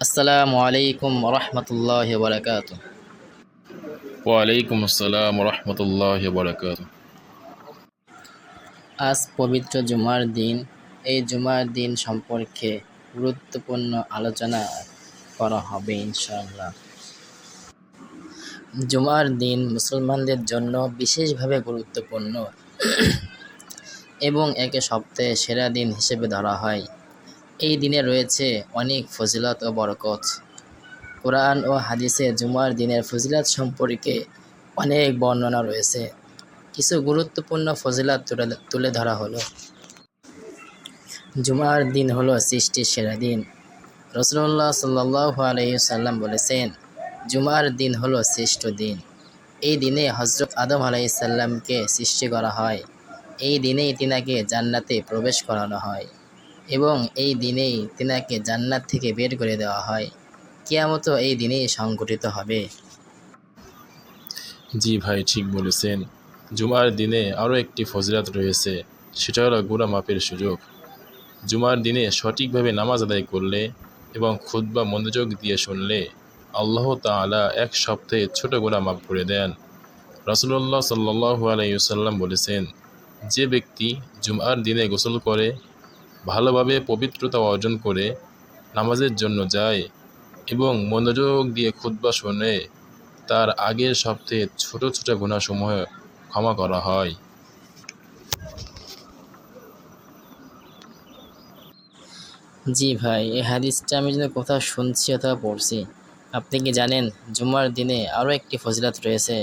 আসসালামু আলাইকুম রহমতুল্লাহ বরকাত। ওয়ালাইকুম আসসালাম রহমতুল্লাহ বরকাত। আজ পবিত্র জুমার দিন। এই জুমার দিন সম্পর্কে গুরুত্বপূর্ণ আলোচনা করা হবে ইনশাআল্লাহ। জুমার দিন মুসলমানদের জন্য বিশেষভাবে গুরুত্বপূর্ণ এবং একে সপ্তাহের সেরা দিন হিসেবে ধরা হয়। এই দিনে রয়েছে অনেক ফজিলত ও বরকত। কোরআন ও হাদিসে জুমার দিনের ফজিলত সম্পর্কে অনেক বর্ণনা রয়েছে। কিছু গুরুত্বপূর্ণ ফজিলত তুলে ধরা হলো। জুমার দিন হলো সৃষ্টির সেরা দিন। রাসূলুল্লাহ সাল্লাল্লাহু আলাইহি সাল্লাম বলেছেন, জুমার দিন হলো শ্রেষ্ঠ দিন। এই দিনে হযরত আদম আলাইহিস সালামকে সৃষ্টি করা হয়। এই দিনেই তিনাকে জান্নাতে প্রবেশ করানো হয় এবং এই দিনেই তিনাকে জান্নাত থেকে বের করে দেওয়া হয়। কিয়ামতও এই দিনেই সংঘটিত হবে। জি ভাই, ঠিক বলেছেন। জুমার দিনে আরও একটি ফজিলত রয়েছে, সেটা হলো গুনাহ মাফের সুযোগ। জুমার দিনে সঠিকভাবে নামাজ আদায় করলে এবং খুতবা মনোযোগ দিয়ে শুনলে আল্লাহ তাআলা এক সপ্তাহে ছোট গুনাহ মাফ করে দেন। রাসূলুল্লাহ সাল্লাল্লাহু আলাইহি ওয়াসাল্লাম বলেছেন, যে ব্যক্তি জুমার দিনে গোসল করে ভালোভাবে পবিত্রতা অর্জন করে নামাজের জন্য যায় এবং মনোযোগ দিয়ে খুতবা শোনে, তার আগের সপ্তাহে ছোট ছোট গুনাহসমূহ ক্ষমা করা হয়। জি ভাই, এই হাদিসটা আমি যেন কোথাও শুনছি অথবা পড়ছি। আপনি কি জানেন জুমার দিনে আরও একটি ফজিলত রয়েছে?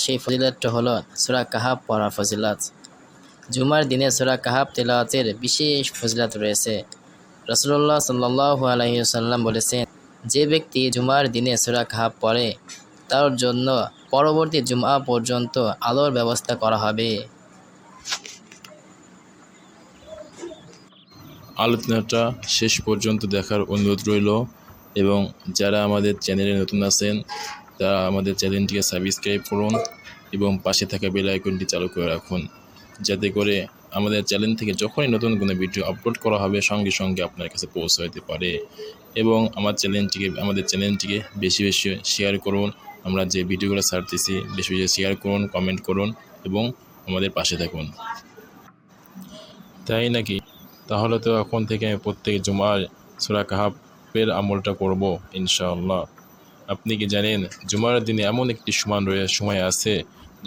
সেই ফজিলতটা হলো সূরা কাহাফ পড়ার ফজিলত। জুমার দিনে সূরা কাহাফ তিলাওয়াতের বিশেষ ফজিলত রয়েছে। রাসূলুল্লাহ সাল্লাল্লাহু আলাইহি ওয়াসাল্লাম বলেছেন, যে ব্যক্তি জুমার দিনে সূরা কাহাফ পড়ে তার জন্য পরবর্তী জুমআ পর্যন্ত আলোর ব্যবস্থা করা হবে। আলোচনাটা শেষ পর্যন্ত দেখার অনুরোধ রইল এবং যারা আমাদের চ্যানেলে নতুন আছেন তারা আমাদের চ্যানেলটিকে সাবস্ক্রাইব করুন এবং পাশে থাকা বেল আইকনটি চালু করে রাখুন, যাতে করে আমাদের চ্যানেল থেকে যখনই নতুন কোনো ভিডিও আপলোড করা হবে সঙ্গে সঙ্গে আপনার কাছে পৌঁছে যেতে পারে। এবং আমাদের চ্যানেলটিকে বেশি বেশি শেয়ার করুন। আমরা যে ভিডিওগুলো ছাড়তেছি বেশি বেশি শেয়ার করুন, কমেন্ট করুন এবং আমাদের পাশে থাকুন। তাই নাকি? তাহলে তো এখন থেকে আমি প্রত্যেক জুমার সূরা কাহাফের আমলটা করব ইনশাআল্লাহ। আপনি কি জানেন জুমার দিনে এমন একটি সময় আছে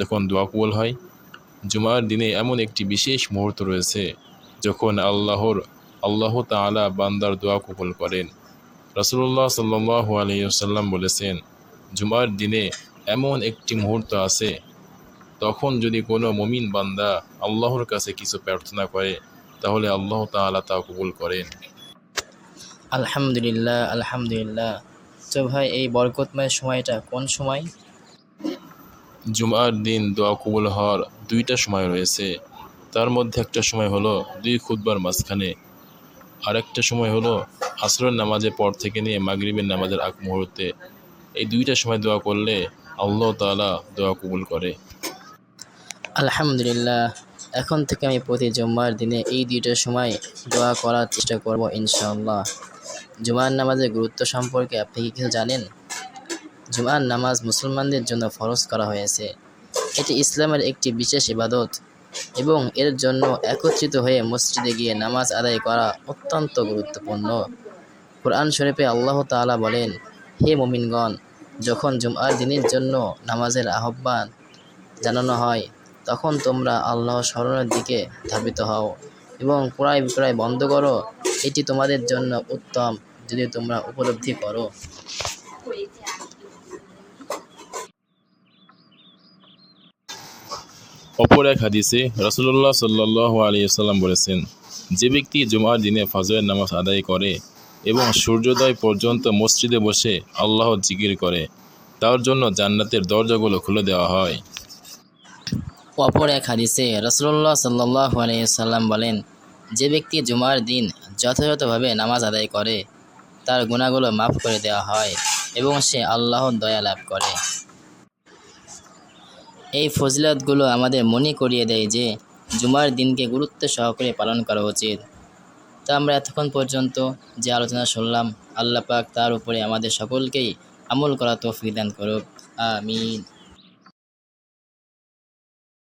যখন দোয়া কবুল হয়? জুমার দিনে এমন একটি বিশেষ মুহূর্ত রয়েছে যখন আল্লাহ তাআলা বান্দার দোয়া কবুল করেন। রাসূলুল্লাহ সাল্লাল্লাহু আলাইহি ওয়াসাল্লাম বলেছেন, জুমার দিনে এমন একটি মুহূর্ত আছে তখন যদি কোনো মুমিন বান্দা আল্লাহর কাছে কিছু প্রার্থনা করে তাহলে আল্লাহ তাআলা তা কবুল করেন। আলহামদুলিল্লাহ, আলহামদুলিল্লাহ। তো ভাই, এই বরকতময় সময়টা কোন সময়? জুমার দিন দোয়া কবুল হওয়ার দুইটা সময় রয়েছে। তার মধ্যে একটা সময় হলো দুই খুতবার মাঝখানে, আর একটা সময় হলো আসরের নামাজের পর থেকে নিয়ে মাগরিবের নামাজের আগ মুহূর্তে। এই দুইটা সময় দোয়া করলে আল্লাহ তাআলা দোয়া কবুল করে। আলহামদুলিল্লাহ, এখন থেকে আমি প্রতি জুম্মার দিনে এই দুইটার সময় দোয়া করার চেষ্টা করব ইনশাআল্লাহ। জুমার নামাজের গুরুত্ব সম্পর্কে আপনি কি কিছু জানেন? জুমার নামাজ মুসলমানদের জন্য ফরজ করা হয়েছে। এটি ইসলামের একটি বিশেষ ইবাদত এবং এর জন্য একত্রিত হয়ে মসজিদে গিয়ে নামাজ আদায় করা অত্যন্ত গুরুত্বপূর্ণ। কুরআন শরীফে আল্লাহ তাআলা বলেন, হে মুমিনগণ, যখন জুমআর দিনের জন্য নামাজের আহ্বান জানানো হয় তখন তোমরা আল্লাহর স্মরণের দিকে ধাবিত হও এবং ক্রয় বিক্রয় বন্ধ করো। এটি তোমাদের জন্য উত্তম যদি তোমরা উপলব্ধি করো। অপর এক হাদিসে রাসূলুল্লাহ সাল্লাল্লাহু আলাইহি ওয়াসাল্লাম বলেছেন, যে ব্যক্তি জুমার দিনে ফজরের নামাজ আদায় করে এবং সূর্যোদয় পর্যন্ত মসজিদে বসে আল্লাহর জিকির করে তার জন্য জান্নাতের দরজাগুলো খুলে দেওয়া হয়। অপর এক হাদিসে রাসূলুল্লাহ সাল্লাল্লাহু আলাইহি সাল্লাম বলেন, যে ব্যক্তি জুমার দিন যথাযথভাবে নামাজ আদায় করে তার গুনাহগুলো মাফ করে দেওয়া হয় এবং সে আল্লাহর দয়া লাভ করে। এই ফজিলতগুলো আমাদের মনে করিয়ে দেয় যে জুমার দিনকে গুরুত্ব সহকারে পালন করা উচিত। তো আমরা এতক্ষণ পর্যন্ত যে আলোচনা শুনলাম, আল্লাহ পাক তার উপরে আমাদের সকলকেই আমল করা তৌফিক দান করুক। আমিন।